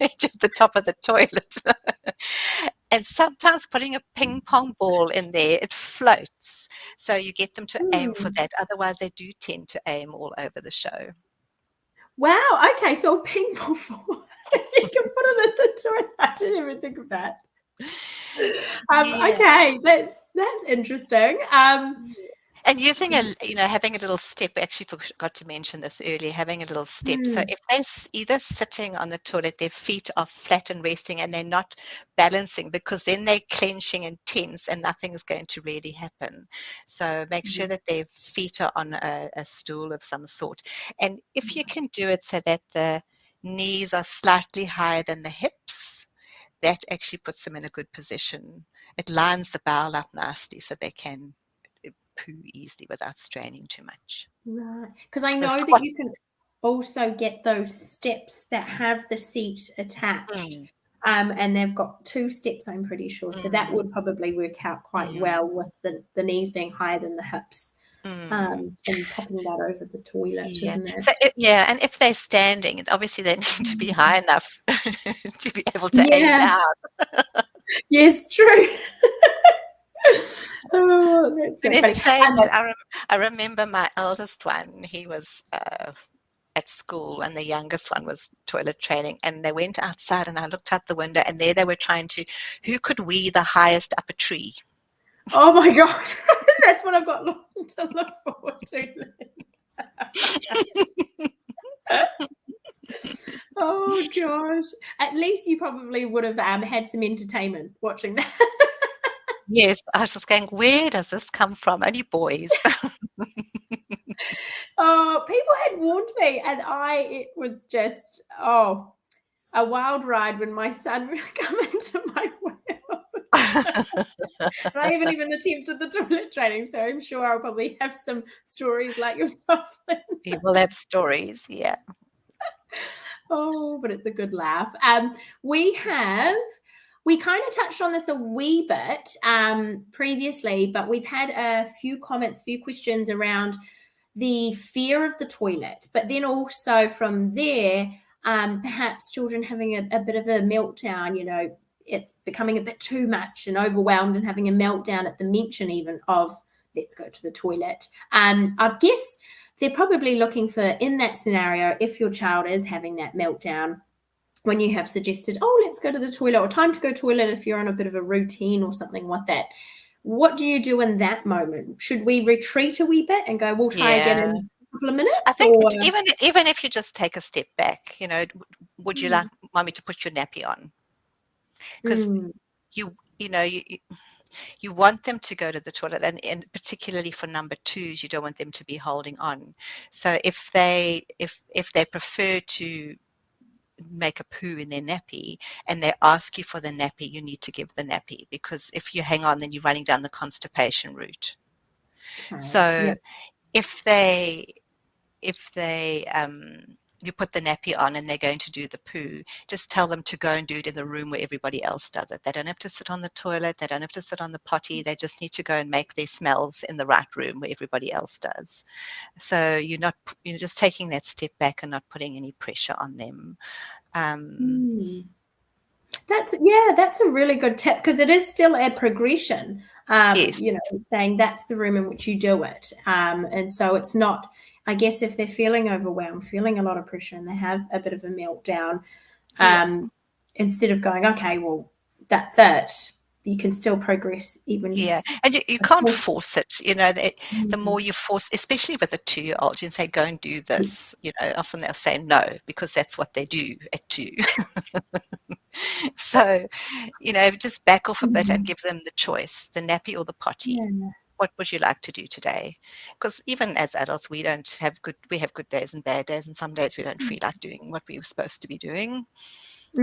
edge of the top of the toilet. And sometimes putting a ping pong ball in there, it floats. So you get them to aim for Hmm. that. Otherwise, they do tend to aim all over the show. Wow. Okay. So a ping pong ball. You can put it in the toilet. I didn't even think of that. Yeah. Okay. That's interesting. And using having a little step, I actually forgot to mention this earlier, having a little step. So Hmm. if they're either sitting on the toilet, their feet are flat and resting and they're not balancing, because then they're clenching and tense and nothing's going to really happen. So make sure that their feet are on a stool of some sort. And if you can do it so that the knees are slightly higher than the hips, that actually puts them in a good position. It lines the bowel up nicely so they can poo easily without straining too much. Right. Because I The know that squat. you can also get those steps that have the seat attached. Mm, And they've got 2 steps, I'm pretty sure. So that mm, would probably work out quite mm, well with the knees being higher than the hips, mm. and popping that over the toilet, Yeah. isn't it? So yeah, and if they're standing, obviously they need to be high enough to be able to aim Yeah. down. Yes, true. Oh, that's But so in funny. saying that, I remember my eldest one. He was at school, and the youngest one was toilet training. And they went outside, and I looked out the window, and there they were trying to, who could wee the highest up a tree. Oh my god. That's what I've got to look forward to. Oh gosh. At least you probably would have had some entertainment watching that. Yes, I was just going, where does this come from? Only boys. Oh, people had warned me, and it was just a wild ride when my son would come into my world. And I haven't even attempted the toilet training, so I'm sure I'll probably have some stories like yourself. You will have stories, yeah. Oh, but it's a good laugh. We kind of touched on this a wee bit previously, but we've had a few comments, few questions around the fear of the toilet, but then also from there, perhaps children having a bit of a meltdown, it's becoming a bit too much and overwhelmed and having a meltdown at the mention even of let's go to the toilet. I guess they're probably looking for, in that scenario, if your child is having that meltdown, when you have suggested, let's go to the toilet, or time to go to the toilet if you're on a bit of a routine or something like that. What do you do in that moment? Should we retreat a wee bit and go, we'll try again Yeah. in a couple of I minutes? think Or even if you just take a step back, would you like mommy to put your nappy on? Because mm, you you know you want them to go to the toilet, and particularly for number twos, you don't want them to be holding on. So if they prefer to make a poo in their nappy and they ask you for the nappy, you need to give the nappy, because if you hang on, then you're running down the constipation route. okay, So yeah. if they you put the nappy on and they're going to do the poo, just tell them to go and do it in the room where everybody else does it. They don't have to sit on the toilet, they don't have to sit on the potty, they just need to go and make their smells in the right room where everybody else does. So you're just taking that step back and not putting any pressure on them. Mm. That's a really good tip, because it is still a progression. Yes. Saying that's the room in which you do it, and so it's not. I guess if they're feeling overwhelmed, feeling a lot of pressure, and they have a bit of a meltdown, Yeah. instead of going, okay, well, that's it, you can still progress, even Yeah, just and you a can't small. force it. The more you force, especially with a 2-year-old, you say, go and do this. Often they'll say no, because that's what they do at 2. So, just back off a bit and Mm, give them the choice, the nappy or the potty. yeah. What would you like to do today? Because even as adults, we have good days and bad days, and some days we don't feel like doing what we were supposed to be doing.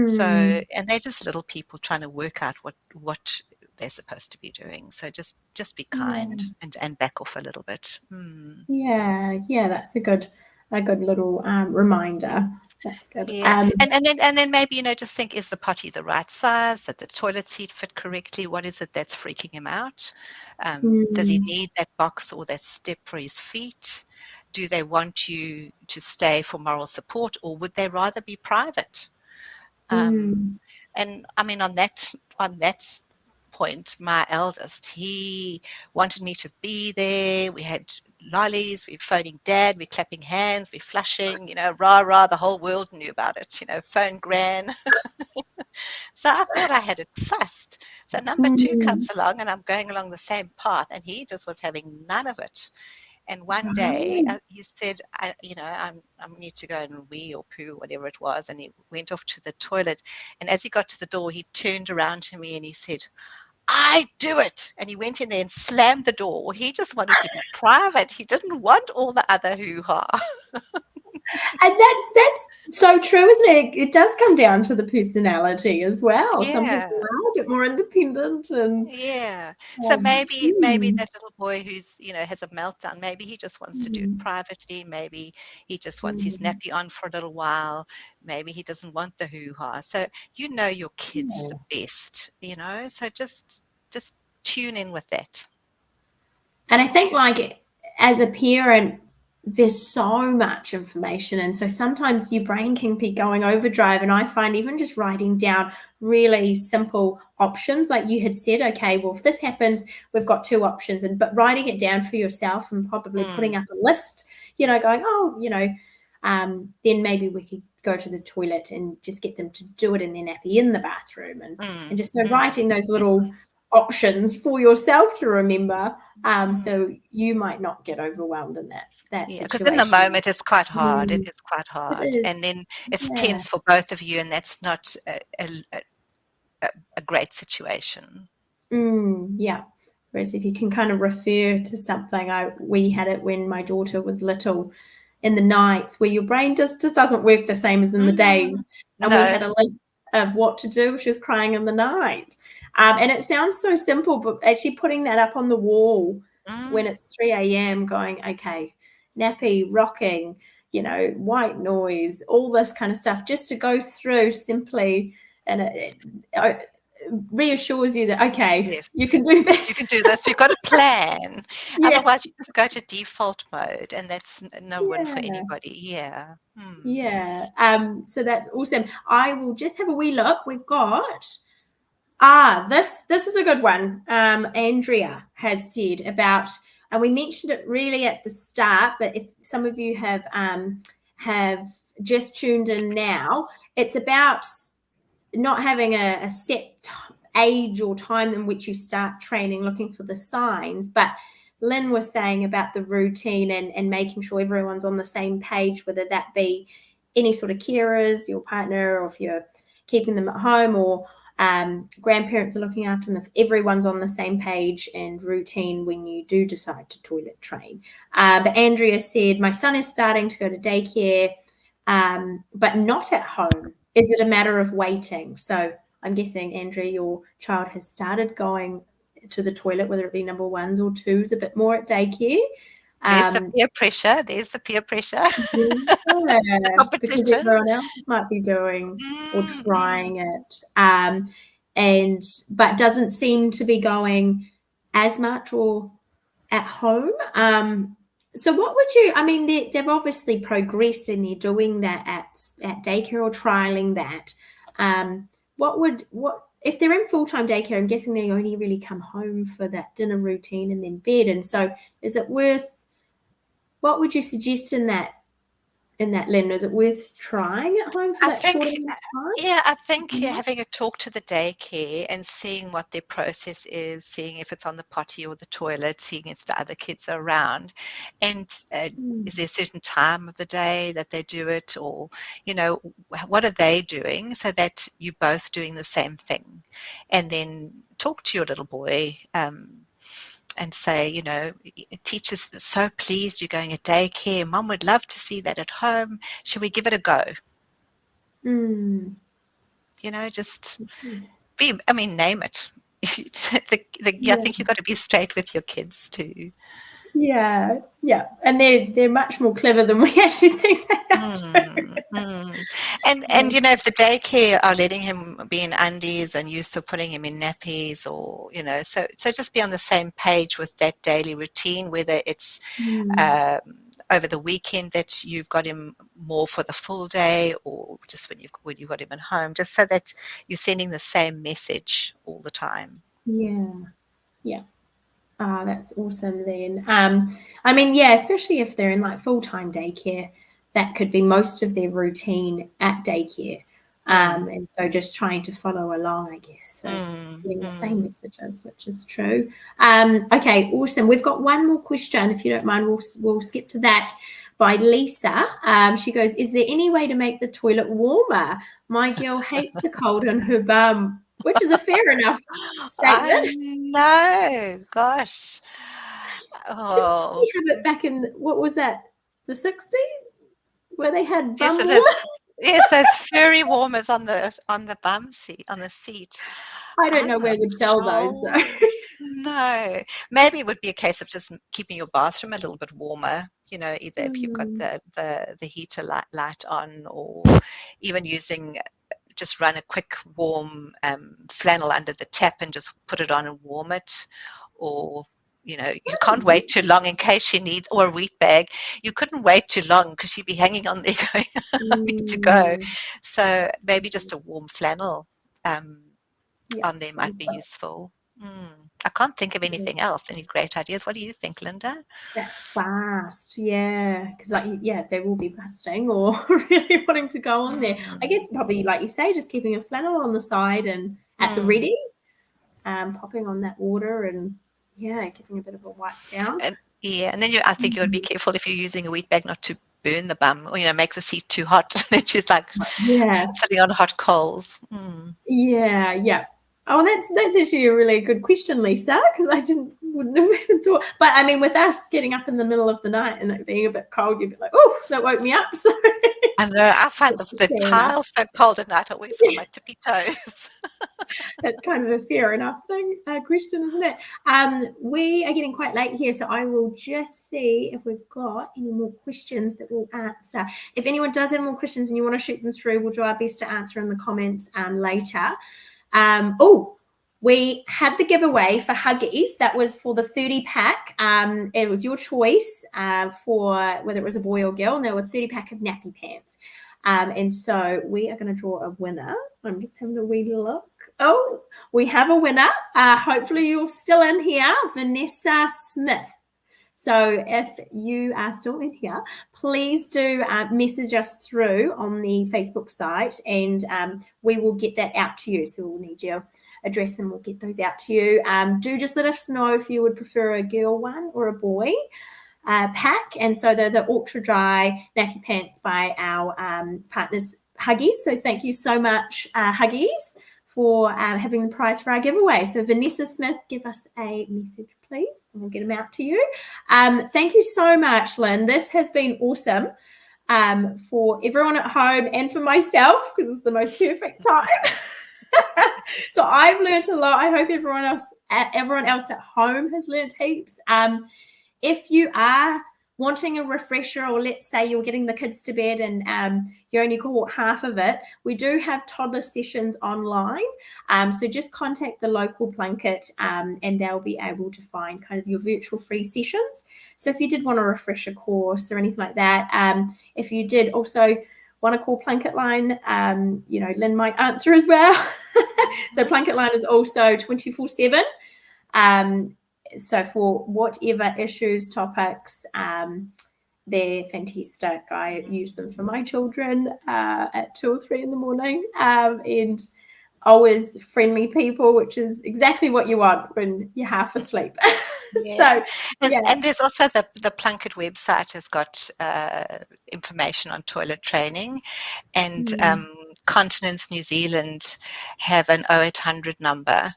So, Mm. and they're just little people trying to work out what they're supposed to be doing. So just be kind Yeah. and back off a little bit. Mm. Yeah, that's a good little reminder. That's good. Yeah, and then maybe, just think, is the potty the right size? Did the toilet seat fit correctly? What is it that's freaking him out? Does he Mm, need that box or that step for his feet? Do they want you to stay for moral support, or would they rather be private? Um, mm, and I mean, on that point, my eldest, he wanted me to be there. We had lollies, we're phoning dad, we're clapping hands, we're flushing, rah rah, the whole world knew about it, phone gran. So I thought I had it sussed. So number two mm. comes along and I'm going along the same path, and he just was having none of it. And one day Right. he said, I need to go and wee or poo, whatever it was. And he went off to the toilet. And as he got to the door, he turned around to me and he said, I do it. And he went in there and slammed the door. He just wanted to be private. He didn't want all the other hoo-ha. And that's so true, isn't it? It does come down to the personality as well. Some Yeah. people are a bit more independent and Yeah. So maybe mm, that little boy who's, has a meltdown, maybe he just wants to do it mm, privately. Maybe he just wants his mm, nappy on for a little while. Maybe he doesn't want the hoo-ha. So you know your kids yeah. the best, so just tune in with that. And I think, like, as a parent, there's so much information. And so sometimes your brain can be going overdrive. And I find even just writing down really simple options, like you had said, okay, well, if this happens, we've got two options. But writing it down for yourself and probably putting Mm, up a list, going, oh, then maybe we could go to the toilet and just get them to do it in their nappy in the bathroom. And mm, just so mm, writing those little options for yourself to remember, mm. so you might not get overwhelmed in that Yeah, because in the situation. moment it's quite hard. It Mm, is quite it hard. is, And then it's yeah. tense for both of you, and that's not a great situation. Yeah. Whereas if you can kind of refer to something, we had it when my daughter was little in the nights where your brain just doesn't work the same as in the days. Mm, And we no. had a list of what to do if she was crying in the night. And it sounds so simple, but actually putting that up on the wall when Mm. it's 3 a.m., going, okay, nappy, rocking, white noise, all this kind of stuff, just to go through simply. And it reassures you that, okay, Yes, you can do you this. can do this. You've got a plan. Yeah, Otherwise, you just go to default mode, and that's no win for yeah, anybody. Yeah. Hmm. yeah. So that's awesome. I will just have a wee look. We've got this is a good one. Andrea has said about, and we mentioned it really at the start, but if some of you have just tuned in now, it's about not having a set age or time in which you start training, looking for the signs. But Lynne was saying about the routine and making sure everyone's on the same page, whether that be any sort of carers, your partner, or if you're keeping them at home, or grandparents are looking after them, if everyone's on the same page and routine when you do decide to toilet train. But Andrea said, my son is starting to go to daycare, but not at home. Is it a matter of waiting? So I'm guessing, Andrea, your child has started going to the toilet, whether it be number ones or twos, a bit more at daycare. There's the Um, peer pressure. There's the peer pressure. The yeah, because competition. everyone else might be doing or Mm, mm. trying it, but doesn't seem to be going as much or at home. So what would you, I mean, they've obviously progressed and they're doing that at daycare or trialing that. What if they're in full-time daycare? I'm guessing they only really come home for that dinner routine and then bed. And so is it worth, what would you suggest in that, Lynn? Is it worth trying at home for I that short think, amount of time? yeah, I think having a talk to the daycare and seeing what their process is, seeing if it's on the potty or the toilet, seeing if the other kids are around, and is Mm, there a certain time of the day that they do it, or what are they doing, so that you're both doing the same thing, and then talk to your little boy. And say, teacher's so pleased you're going at daycare. Mom would love to see that at home. Should we give it a go? mm. just Mm-hmm. name it. I think you've got to be straight with your kids too. Yeah, and they're much more clever than we actually think they are too. And if the daycare are letting him be in undies and used to putting him in nappies, or so just be on the same page with that daily routine, whether it's over the weekend that you've got him more for the full day, or just when you've got him at home, just so that you're sending the same message all the time. Yeah. That's awesome then. Especially if they're in like full-time daycare, that could be most of their routine at daycare. And so just trying to follow along, I guess. So getting the same messages, which is true. Okay, awesome. We've got one more question. If you don't mind, we'll skip to that by Lisa. She goes, is there any way to make the toilet warmer? My girl hates the cold on her bum, which is a fair enough statement. I know, gosh. Didn't we have it back in, what was that, the 60s? Where they had bum warmers? Yes, those furry warmers on the bum seat, on the seat. I don't know where we'd sell those though. No, maybe it would be a case of just keeping your bathroom a little bit warmer. Either if you've got the heater light on, or even just run a quick warm flannel under the tap and just put it on and warm it. Or you can't wait too long in case she needs, or a wheat bag. You couldn't wait too long because she'd be hanging on there going, I need to go. So maybe just a warm flannel on there might be useful. I can't think of anything else. Any great ideas? What do you think, Linda? That's fast, because they will be busting or really wanting to go on there. I guess probably, like you say, just keeping a flannel on the side and at the ready, popping on that water and giving a bit of a wipe down. And then I think you would be careful if you're using a wheat bag not to burn the bum, or make the seat too hot. Then she's like sitting on hot coals. Oh, that's actually a really good question, Lisa, because I wouldn't have even thought. But I mean, with us getting up in the middle of the night and it being a bit cold, you'd be like, "Oh, that woke me up." So I know. I find the tiles so cold at night. I always feel my tippy toes. That's kind of a fair enough question, isn't it? We are getting quite late here, so I will just see if we've got any more questions that we'll answer. If anyone does have more questions and you want to shoot them through, we'll do our best to answer in the comments later. We had the giveaway for Huggies. That was for the 30-pack. It was your choice for whether it was a boy or girl, and there were 30-pack of nappy pants. And so we are going to draw a winner. I'm just having a wee look. Oh, we have a winner. Hopefully you're still in here, Vanessa Smith. So if you are still in here, please do message us through on the Facebook site, and we will get that out to you. So we'll need your address and we'll get those out to you. Do just let us know if you would prefer a girl one or a boy pack. And so they're the ultra dry nappy pants by our partners Huggies. So thank you so much, Huggies, for having the prize for our giveaway. So Vanessa Smith, give us a message, please, and we'll get them out to you. Thank you so much, Lynn. This has been awesome for everyone at home and for myself, because it's the most perfect time. So I've learned a lot. I hope everyone else at home has learned heaps. If you are wanting a refresher, or let's say you're getting the kids to bed and you only caught half of it, we do have toddler sessions online. So just contact the local Plunket and they'll be able to find kind of your virtual free sessions. So if you did want a refresher course or anything like that, if you did also want to call PlunketLine, Lynn might answer as well. So PlunketLine is also 24/7. So for whatever issues, topics, they're fantastic. I use them for my children at 2 or 3 in the morning, and always friendly people, which is exactly what you want when you're half asleep. And there's also the Plunket website has got information on toilet training, and Continence New Zealand have an 0800 number.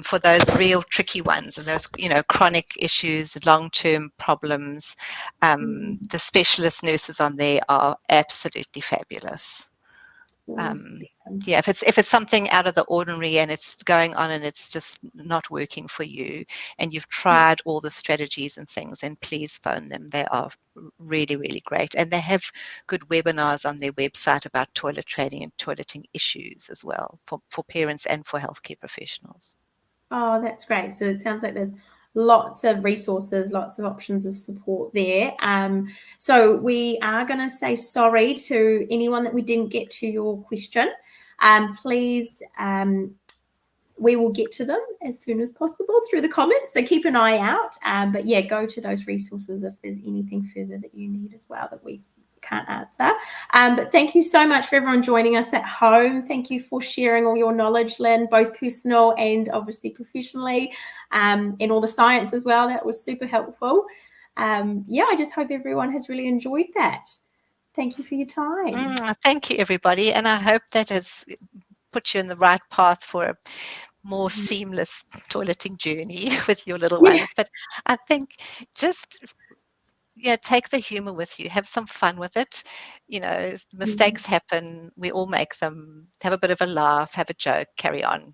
For those real tricky ones and those, chronic issues, long-term problems, the specialist nurses on there are absolutely fabulous. Yeah, if it's something out of the ordinary and it's going on and it's just not working for you, and you've tried all the strategies and things, then please phone them. They are really, really great, and they have good webinars on their website about toilet training and toileting issues as well for parents and for healthcare professionals. Oh, that's great. So it sounds like there's lots of resources, lots of options of support there. So we are going to say sorry to anyone that we didn't get to your question. Please, we will get to them as soon as possible through the comments. So keep an eye out. But yeah, go to those resources if there's anything further that you need as well that we can't answer. But thank you so much for everyone joining us at home. Thank you for sharing all your knowledge, Lynne, both personal and obviously professionally, and all the science as well. That was super helpful. Yeah, I just hope everyone has really enjoyed that. Thank you for your time. Thank you, everybody. And I hope that has put you in the right path for a more seamless toileting journey with your little ones. But I think just take the humor with you, have some fun with it. Mistakes happen, we all make them. Have a bit of a laugh, have a joke, carry on.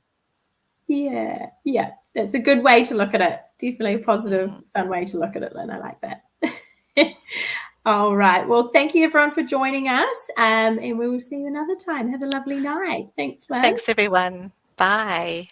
Yeah, that's a good way to look at it. Definitely a positive, fun way to look at it, Lynne. I like that. All right. Well, thank you everyone for joining us, and we will see you another time. Have a lovely night. Thanks, Lynne. Thanks, everyone. Bye.